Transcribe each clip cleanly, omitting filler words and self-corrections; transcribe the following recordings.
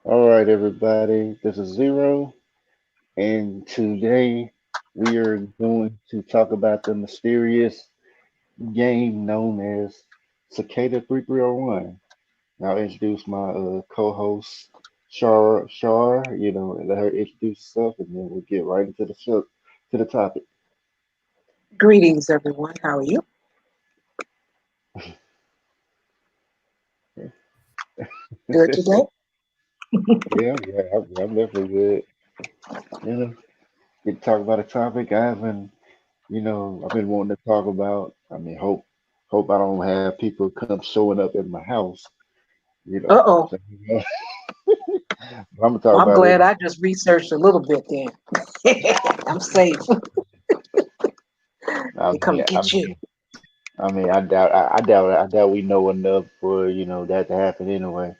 All right, everybody. This is Zero, and today we are going to talk about the mysterious game known as Cicada 3301. I'll introduce my co-host, Shar. Let her introduce herself, and then we'll get right into the show, to the topic. Greetings, everyone. How are you? Good today? I'm definitely good. You know, get to talk about a topic I've been wanting to talk about. Hope I don't have people come showing up at my house. You know, Uh-oh. so, I'm gonna talk Well, I'm about it. glad I just researched a little bit then. I'm safe. I They come mean, I get you. mean, I doubt we know enough for that to happen anyway.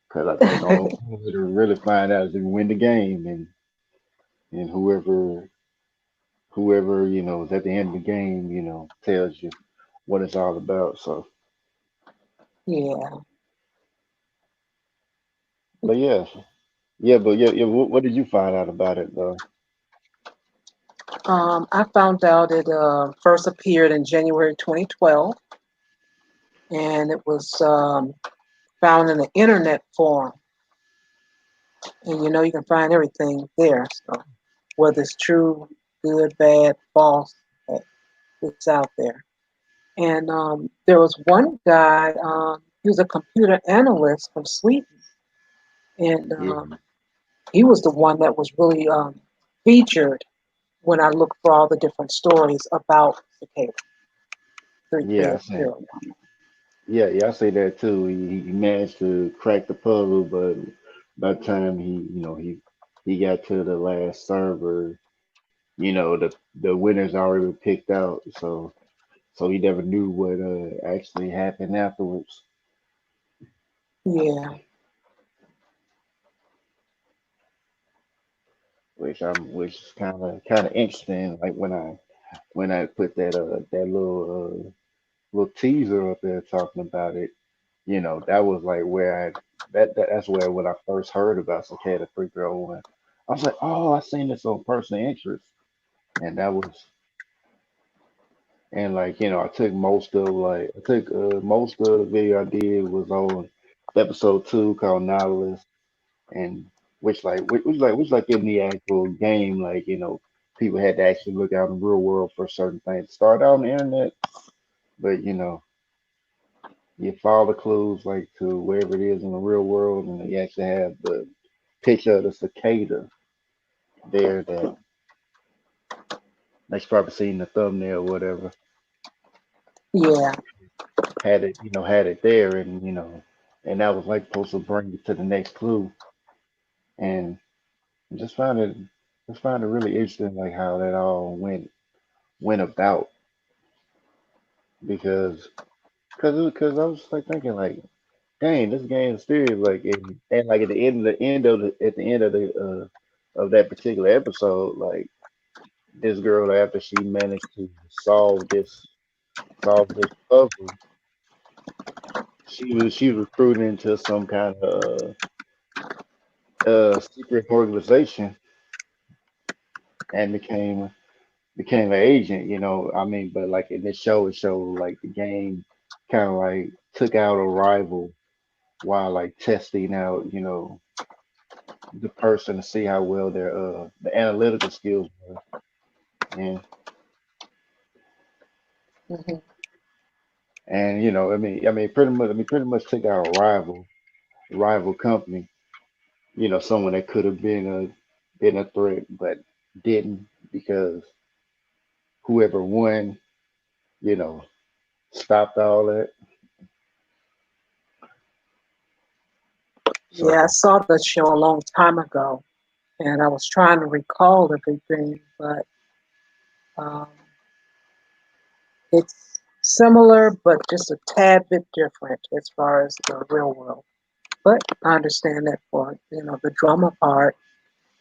Because I think the only way to really find out is if you win the game, and whoever is at the end of the game, tells you what it's all about. So, Yeah. but yeah. What did you find out about it though? I found out it first appeared in January 2012, and it was found in the internet forum. And you can find everything there. So whether it's true, good, bad, false, uh, it's out there. And there was one guy, he was a computer analyst from Sweden, and Yeah, he was the one that was really featured when I looked for all the different stories about Cicada yeah, I see. 3301. Yeah, I say that too. He managed to crack the puzzle, but by the time he got to the last server, the winners already were picked out. So he never knew what actually happened afterwards, Yeah, which is kind of interesting. Like when I put that little teaser up there talking about it. That was like where that's where when I first heard about Cicada 301. I was like, oh, I seen this on Person of Interest, and that was and like I took most of the video I did was on episode 2 called Nautilus, and which in the actual game, people had to actually look out in the real world for certain things. Start out on the internet, but you follow the clues like to wherever it is in the real world, and you actually have the picture of the cicada there that you probably seen the thumbnail or whatever. yeah. Had it there, and that was like supposed to bring you to the next clue, and just find it just find it really interesting like how that all went about because because I was like thinking like dang, this game is serious. Like, and like at the end of that particular episode, like this girl after she managed to solve this puzzle, she was recruited into some kind of secret organization and became an agent. But like in this show, it showed like the game kind of like took out a rival while like testing out, the person to see how well their the analytical skills were. And Hmm. pretty much took out a rival company. Someone that could have been a threat, but didn't because whoever won, you know, stopped all that. Yeah, I So saw the show a long time ago, and I was trying to recall everything, but um, it's similar, but just a tad bit different as far as the real world. But I understand that for the drama part,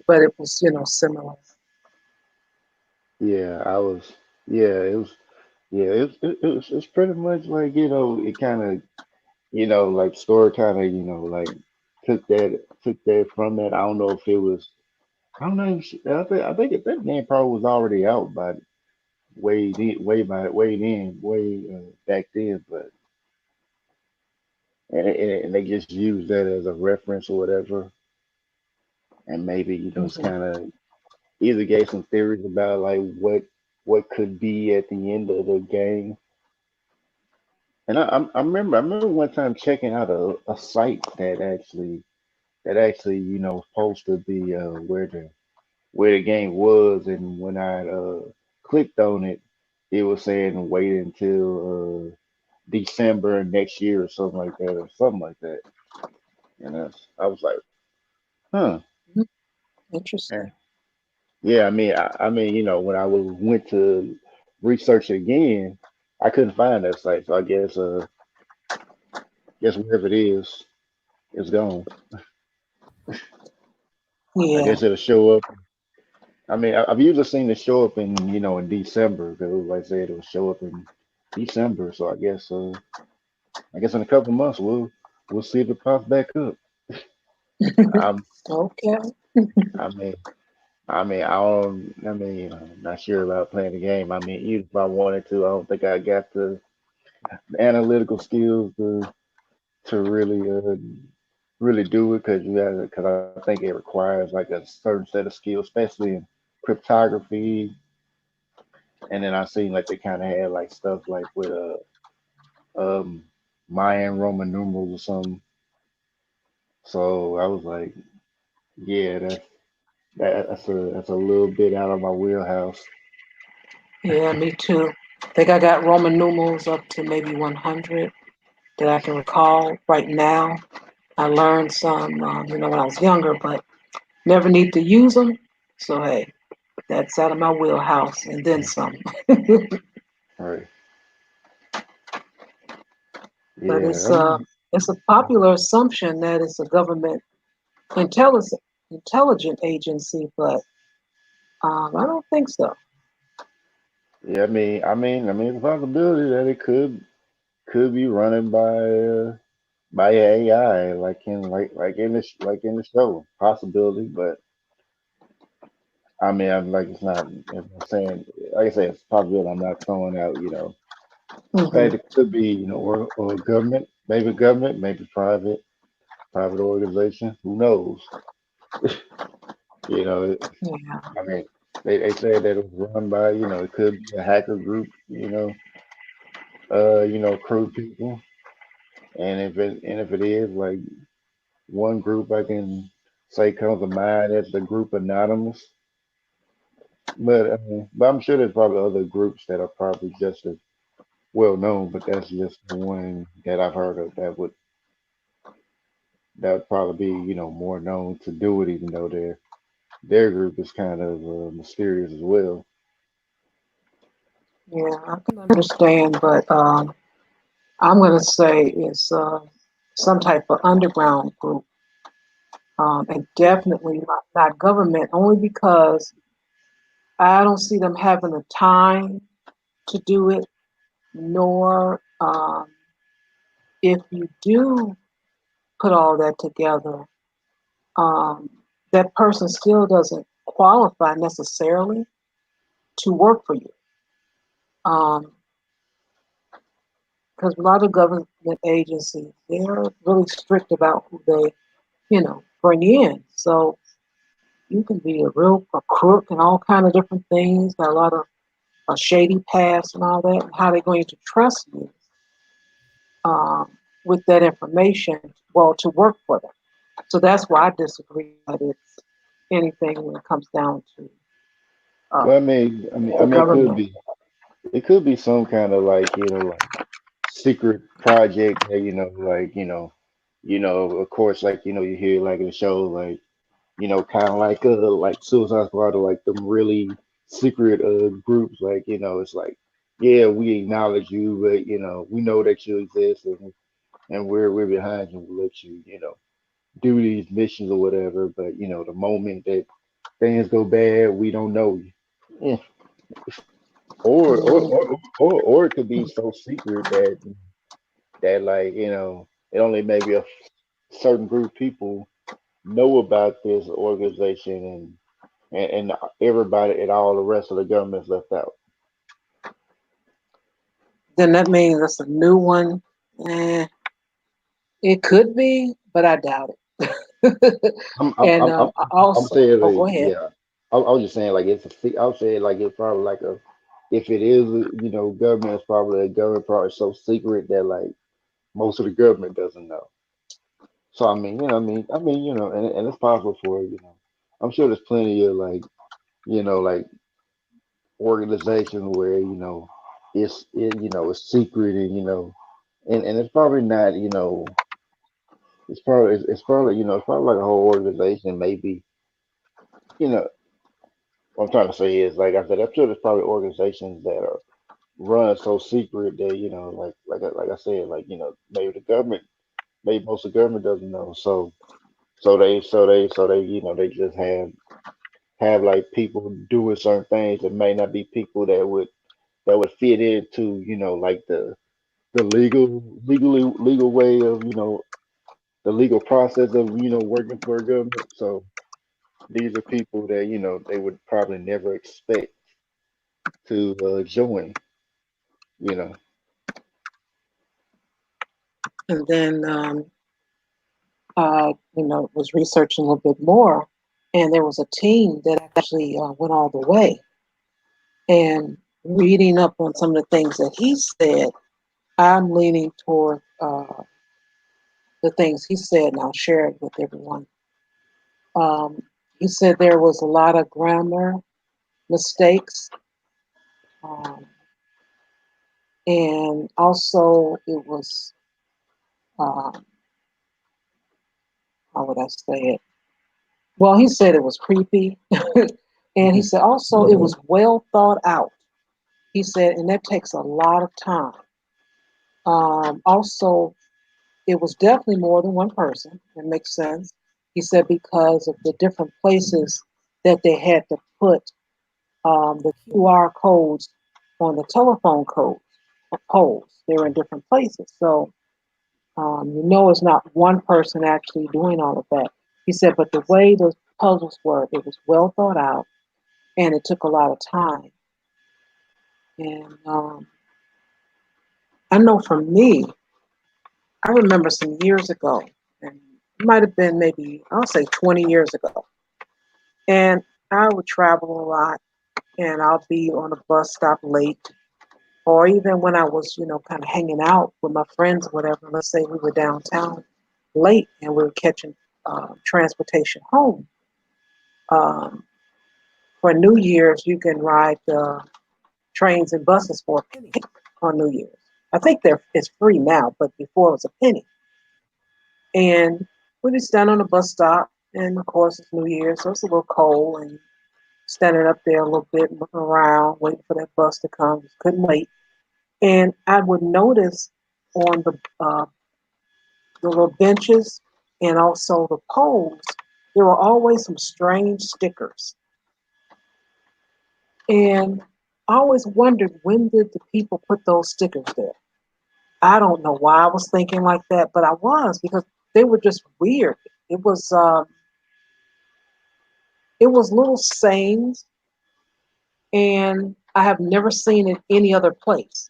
but it was similar. yeah, I was yeah, it's pretty much like it kind of like story kind of like took that from that. I don't know if it was. I don't know. I think that game probably was already out by way then, way back then. But and they just used that as a reference or whatever, and maybe it's Mhm. kind of either gave some theories about like what could be at the end of the game. And I remember one time checking out a site that actually posted where the game was, and when I clicked on it, it was saying wait until December next year or something like that, or something like that. And I was like, huh. Mhm. Yeah, Interesting. yeah. I mean, when I went to research it again, I couldn't find that site. So I guess wherever it is, it's gone. I Yeah. guess it'll show up. I mean, I've usually seen it show up in December because, like I said, it'll show up in December. So I guess in a couple months we'll see if it pops back up. I'm, Okay. I mean, I don't. I'm not sure about playing the game. I mean, even if I wanted to, I don't think I got the analytical skills to really do it because I think it requires like a certain set of skills, especially in cryptography. And then I seen like they kind of had like stuff like with um Mayan Roman numerals or something. So I was like, yeah, that's a little bit out of my wheelhouse. Yeah, me too. I think I got Roman numerals up to maybe 100 that I can recall right now. I learned some, when I was younger, but never need to use them. So hey, that's out of my wheelhouse, and then some. Right. But Yeah. I mean, it's a popular assumption that it's a government intelligence intelligent agency, but I don't think so. yeah. I mean, it's a possibility that it could be running by AI, like in the show. Possibility, but I mean, I'm like it's not. If I'm saying, like I said, it's a possibility. I'm not throwing out, Hmm. that it could be, or government, maybe private organization. Who knows? You know, Yeah, I mean, they said that it was run by, it could be a hacker group, crew people. And if it is like one group I can say comes to mind as the group Anonymous, but I'm sure there's probably other groups that are probably just as well known, but that's just the one that I've heard of that would probably be more known to do it, even though their group is kind of mysterious as well. yeah, I can understand, but I'm going to say it's some type of underground group, and definitely not government, only because I don't see them having the time to do it, nor if you do put all that together, um, that person still doesn't qualify necessarily to work for you. Um, because a lot of government agencies, they're really strict about who they, bring in. So you can be a crook and all kind of different things, got a lot of a shady past and all that, and how they're going to trust you with that information, well, to work for them. So that's why I disagree that it's anything when it comes down to uh, Well, I mean, it could government. be, some kind of like, like secret project that, of course, like, you hear like in the show, like, kind of like Suicide Squad or like them really secret groups, like, it's like, yeah, we acknowledge you, but we know that you exist, and we're behind you. We'll let you, do these missions or whatever. But the moment that things go bad, we don't know you. Yeah. Or it could be so secret that like it only maybe a certain group of people know about this organization and everybody and all the rest of the government's left out. Then that means it's a new one. Eh, it could be, but I doubt it. I'm I'm And I'm I'm, I'm also, saying oh, like go ahead. yeah. I was just saying like I was saying like it's probably like a if it is government is probably a government probably so secret that like most of the government doesn't know. So I mean and it's possible for I'm sure there's plenty of like like organizations where it's secret and and it's probably not it's probably like a whole organization maybe you know what I'm trying to say is like I said I'm sure there's probably organizations that are run so secret that like I said like maybe the government maybe most of the government doesn't know so they they just have like people doing certain things that may not be people that would fit into like the legal way of the legal process of working for a government. So these are people that they would probably never expect to join. You know. And then was researching a little bit more, and there was a team that actually went all the way. And reading up on some of the things that he said, I'm leaning toward the things he said, and I'll share it with everyone. Um, he said there was a lot of grammar mistakes, um, and also it was, um, how would I say it? Well, he said it was creepy, and he said also it was well thought out. He said, and that takes a lot of time. Also, it was definitely more than one person. It makes sense. He said because of the different places that they had to put the QR codes on the telephone codes poles. They were in different places. So it's not one person actually doing all of that. He said, but the way the puzzles were, it was well thought out and it took a lot of time. And I know for me, I remember some years ago, and it might have been maybe, I'll say 20 years ago. And I would travel a lot and I'll be on a bus stop late. Or even when I was, kind of hanging out with my friends or whatever, let's say we were downtown late and we were catching transportation home. Um, for New Year's, you can ride trains and buses for a penny on New Year's. I think it's free now, but before it was a penny. And we just stand on the bus stop, and of course it's New Year's, so it's a little cold, and standing up there a little bit, looking around, waiting for that bus to come. Just couldn't wait. And I would notice on the little benches and also the poles, there were always some strange stickers. And I always wondered when did the people put those stickers there? I don't know why I was thinking like that, but I was because they were just weird. It was um, it was little sayings, and I have never seen it any other place.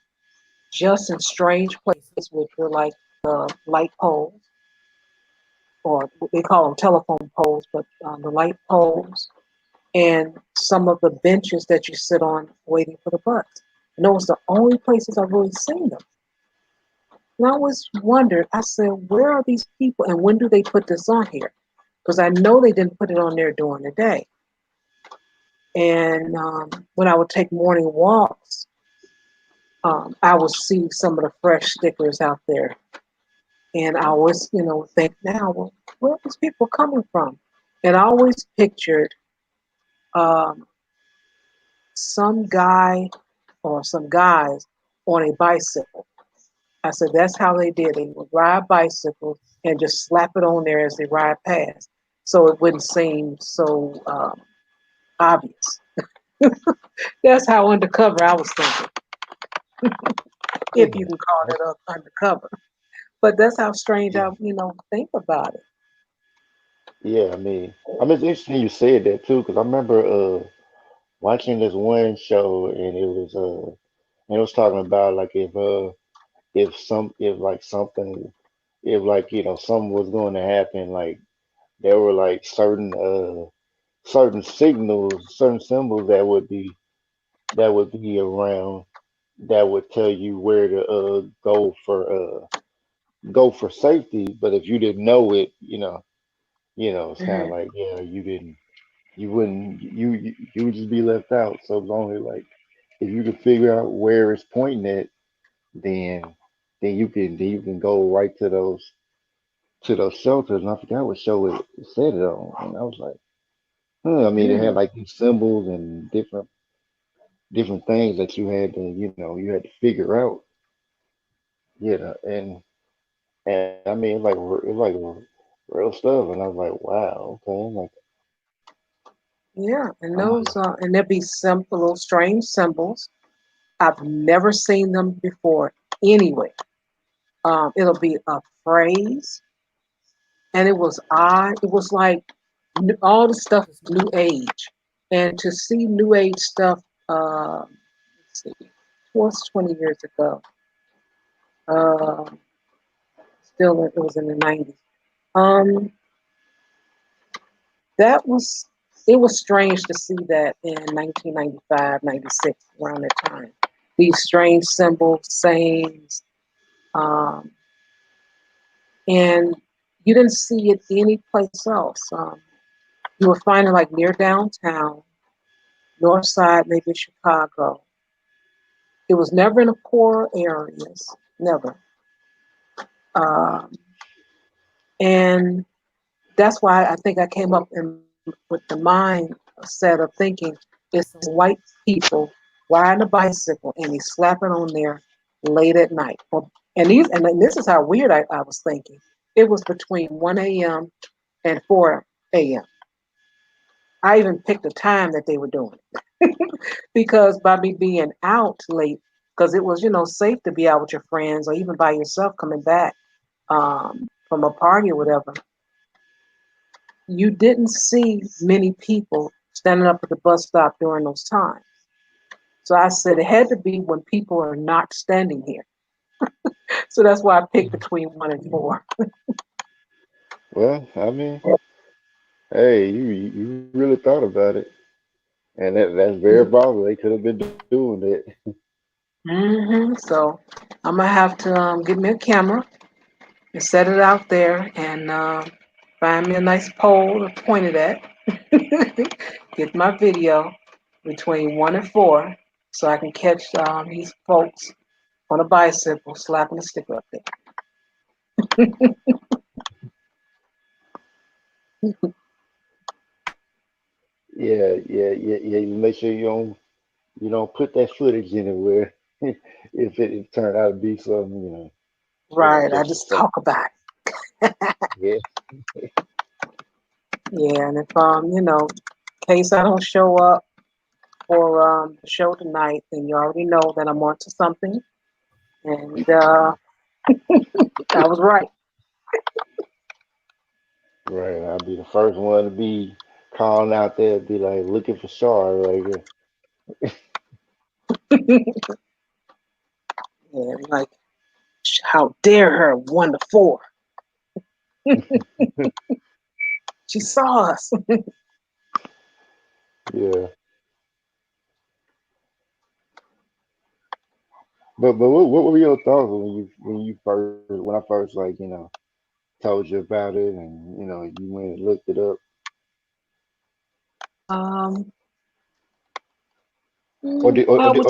Just in strange places, which were like the light poles, or they call them telephone poles, but the light poles, and some of the benches that you sit on waiting for the bus. And those are the only places I've really seen them. And I always wondered, I said, where are these people and when do they put this on here? Because I know they didn't put it on there during the day. And when I would take morning walks, I would see some of the fresh stickers out there. And I always, think now, well, where are these people coming from? And I always pictured um, some guy or some guys on a bicycle. I said that's how they did. They would ride bicycles and just slap it on there as they ride past, so it wouldn't seem so obvious. That's how undercover I was thinking, if Yeah. you can call it up undercover. But that's how strange Yeah, I think about it. yeah. I mean, it's interesting you said that too, because I remember watching this one show, and it was talking about like if like something if like something was going to happen, like there were like certain signals, certain symbols that would be around that would tell you where to go for safety. But if you didn't know it, it's kind of Hmm. like, yeah, you wouldn't, you would just be left out. So it's only like if you can figure out where it's pointing at, then then you can go right to those shelters. And I forgot what show it said it on, and I was like, huh. I mean, it had Mm. like these symbols and different things that you had to figure out, and I mean, it's like real stuff, and I was like, wow, okay, Yeah, and I'm like, those and there'd be some little strange symbols. I've never seen them before. Anyway, it'll be a phrase, and it was odd. It was like all the stuff is new age, and to see new age stuff, let's see, was 20 years ago. Um, Still, it was in the 90s. Um, that was it was strange to see that in 1995, 96, around that time. These strange symbols, sayings, um, and you didn't see it any place else. You would find it like near downtown, north side, maybe Chicago. It was never in the poor areas, never. Um, and that's why I think I came up with the mindset of thinking it's some white people riding a bicycle and he's slapping on there late at night. Well, and this is how weird I was thinking. It was between 1 a.m. and 4 a.m. I even picked a time that they were doing it because by me being out late, because it was safe to be out with your friends or even by yourself coming back from a party or whatever, you didn't see many people standing up at the bus stop during those times. So I said it had to be when people are not standing here. So that's why I picked between 1 and 4. well, I mean, hey, you really thought about it, and that's very probable they could have been doing that. So I'm gonna have to get me a camera and set it out there and find me a nice pole to point it at. Get my video between 1 and 4 so I can catch these folks on a bicycle slapping a sticker up there. Yeah. You make sure you don't put that footage anywhere if it turned out to be something, Right, I just for just safety. talk about it. Yeah, Yeah, and if in case I don't show up for the show tonight, then you already know that I'm onto something, and I was right. right. I'll be the first one to be calling out there, be like looking for Shar right here. Yeah, like how dare her 1 to 4? She saw us. Yeah, but what were your thoughts when you first when I first like told you about it, and you went and looked it up, um, or I would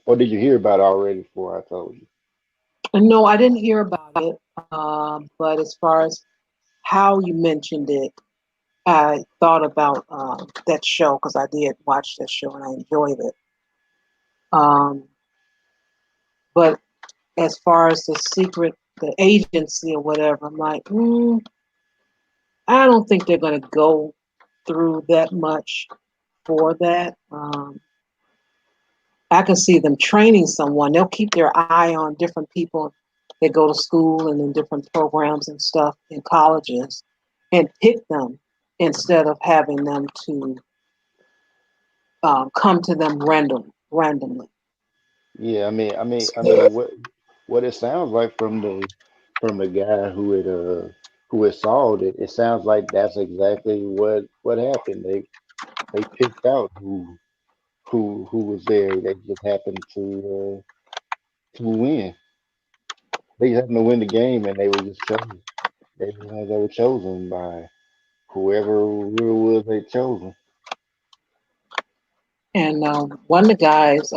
or did you hear about it already before I told you? no, I didn't hear about it. But as far as how you mentioned it, I thought about that show because I did watch that show and I enjoyed it. Um, but as far as the agency or whatever, I'm like, I don't think they're going to go through that much for that. I can see them training someone. They'll keep their eye on different people. that go to school and in different programs and stuff in colleges and pick them instead of having them to come to them randomly. Yeah, I So, mean, what it sounds like from the guy who had solved it, it sounds like that's exactly what happened. They picked out who was there. They just happened to win. They just happened to win the game, and they were just chosen. They were the ones that were chosen by whoever it was they chosen. and one of the guys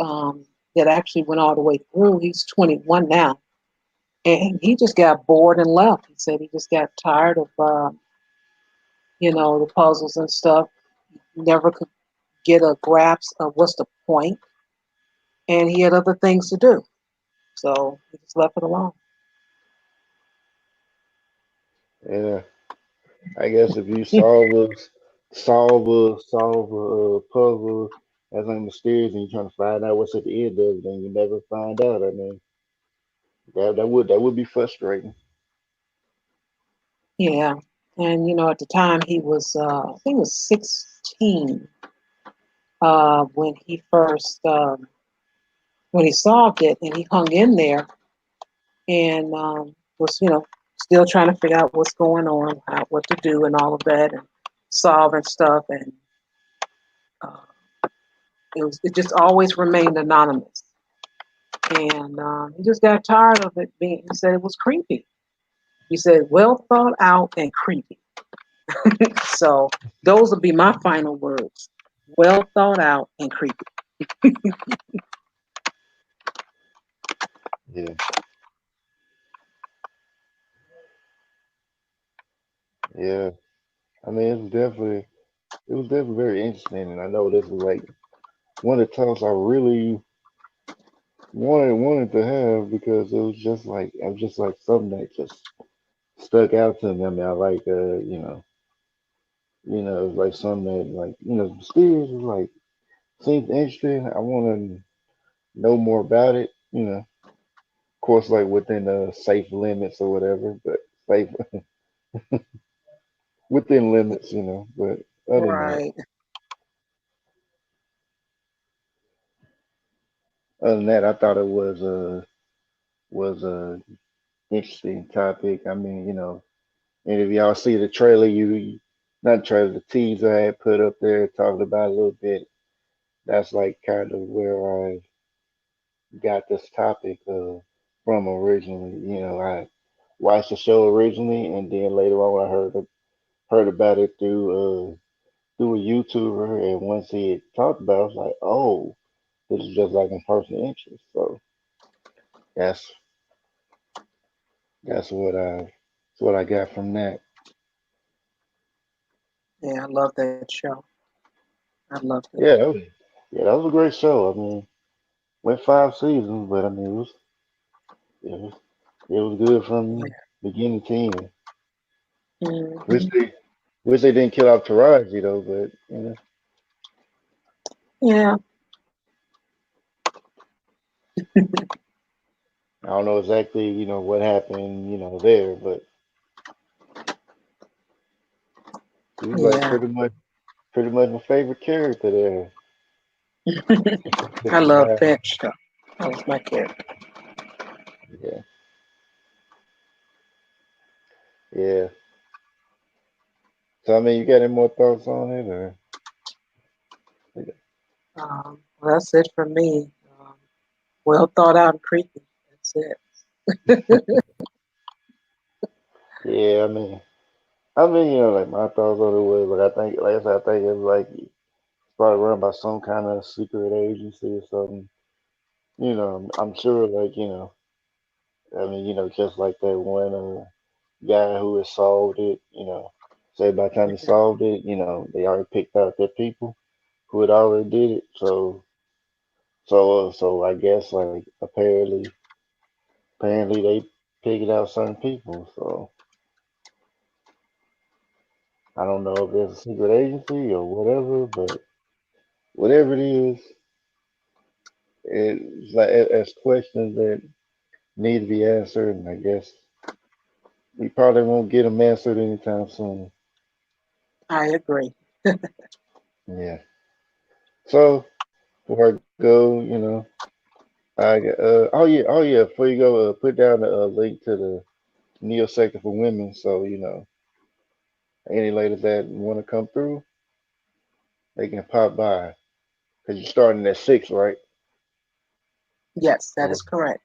that actually went all the way through, he's 21 now, and he just got bored and left. He said he just got tired of, the puzzles and stuff. Never could get a grasp of what's the point, and he had other things to do, so he just left it alone. Yeah, I guess if you solve a puzzle that's like mysterious and you're trying to find out what's at the end of it, and you never find out. I mean, that would be frustrating. Yeah, and at the time he was, I think he was 16 when he first when he solved it, and he hung in there and was still trying to figure out what's going on, what to do, and all of that, and solving stuff, and uh, it just always remained anonymous, and he just got tired of it being. He said it was creepy. He said well thought out and creepy. So those would be my final words. Well thought out and creepy. Yeah, yeah. I mean, it was definitely very interesting, and I know this is like one of the talks I really wanted to have because it was just like something that just stuck out to me. I mean, I like it's like something that like mysterious is like seems interesting. I want to know more about it. Of course, like within the safe limits or whatever, but safe within limits. But other than that, Right. I thought it was a interesting topic. I mean, and if y'all see the trailer, not trailer, the teaser I had put up there talking about a little bit. That's like kind of where I got this topic from originally. I watched the show originally, and then later on I heard about it through a YouTuber, and once he had talked about it, I was like, oh, this is just like in personal interest. So that's that's what I got from that. Yeah, I love that show. I loved it. Yeah, that was a great show. I mean, went 5 seasons, but I mean, it was it was good from beginning to end. Wish Hmm. they wish they didn't kill off Taraji though, but Yeah, I don't know exactly what happened there, but she was like yeah. pretty much my favorite character there. I love that show. That was my character. Yeah, yeah. So I mean, you got any more thoughts on it, or Well, that's it for me. Um, well thought out and creepy. That's it. yeah? Like my thoughts on it was like I think, like I said, I think it's like it's probably run by some kind of secret agency or something. I'm sure, like just like that one guy who has solved it. Say by the time he solved it, they already picked out their people who had already did it. So I guess like apparently they picked out certain people. So I don't know if there's a secret agency or whatever, but whatever it is, it's like as questions that need to be answered, and I guess we probably won't get them answered anytime soon. I agree. Yeah. So before I go, oh yeah, before you go, put down the link to the neo sector for women. So any ladies that want to come through, they can pop by because you're starting at 6, right? Yes, that Or is correct.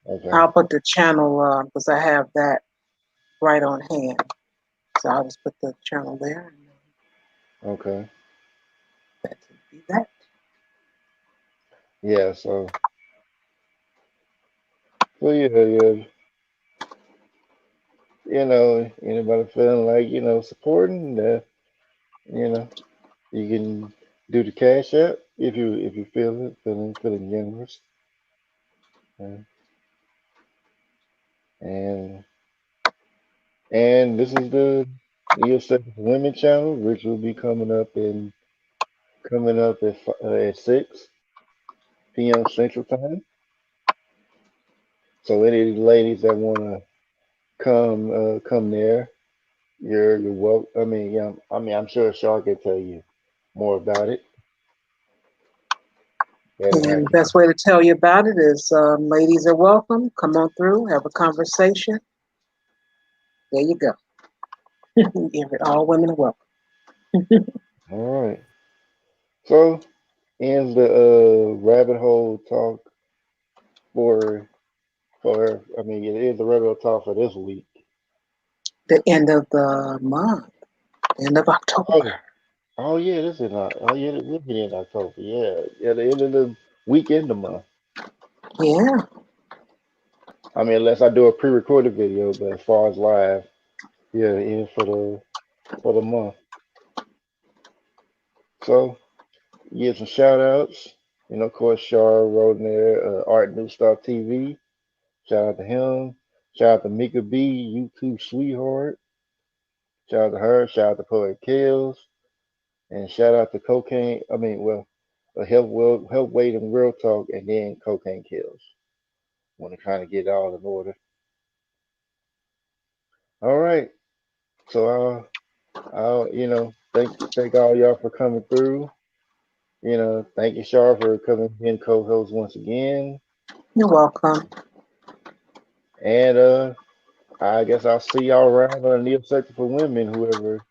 okay, I'll put the channel because I have that right on hand. So I'll just put the channel there and okay, that will be that. yeah. So yeah. Anybody feeling like supporting, you know, you can do the cash app if you feeling generous, uh, and this is the ESF Women channel, which will be coming up at 6 p.m. Central Time. So any of the ladies that wanna come there, you're welcome. I mean, yeah, I'm sure Shar can tell you more about it. Better than I And the can. best way to tell you about it is ladies are welcome. Come on through, have a conversation. There you go. All women are welcome. All right. So ends the rabbit hole talk for I mean it is the rabbit hole talk for this week. The end of the month, end of October. Oh, this is in October. Yeah, the end of the weekend of the month. Yeah. I mean, unless I do a pre-recorded video, but as far as live, yeah, the end for the month. So give some shout outs. Of course, Shar wrote in there, Art New Star TV. Shout out to him. Shout out to Mika B, YouTube sweetheart. Shout out to her. Shout out to Poet Kills. And shout out to Cocaine. I mean, well, help wait and real talk, and then Cocaine Kills. Want to kind of get it all in order. All right. So I'll thank all y'all for coming through. Thank you, Shar, for coming in co-host once again. You're welcome. And I guess I'll see y'all around on the Neo Sector for Women, whoever,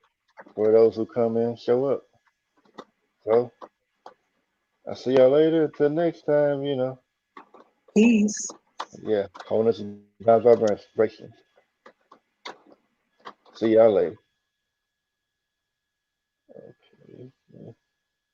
for those who come in, show up. So I'll see y'all later. Until next time, Peace. yeah, wholeness and vibration. See y'all later.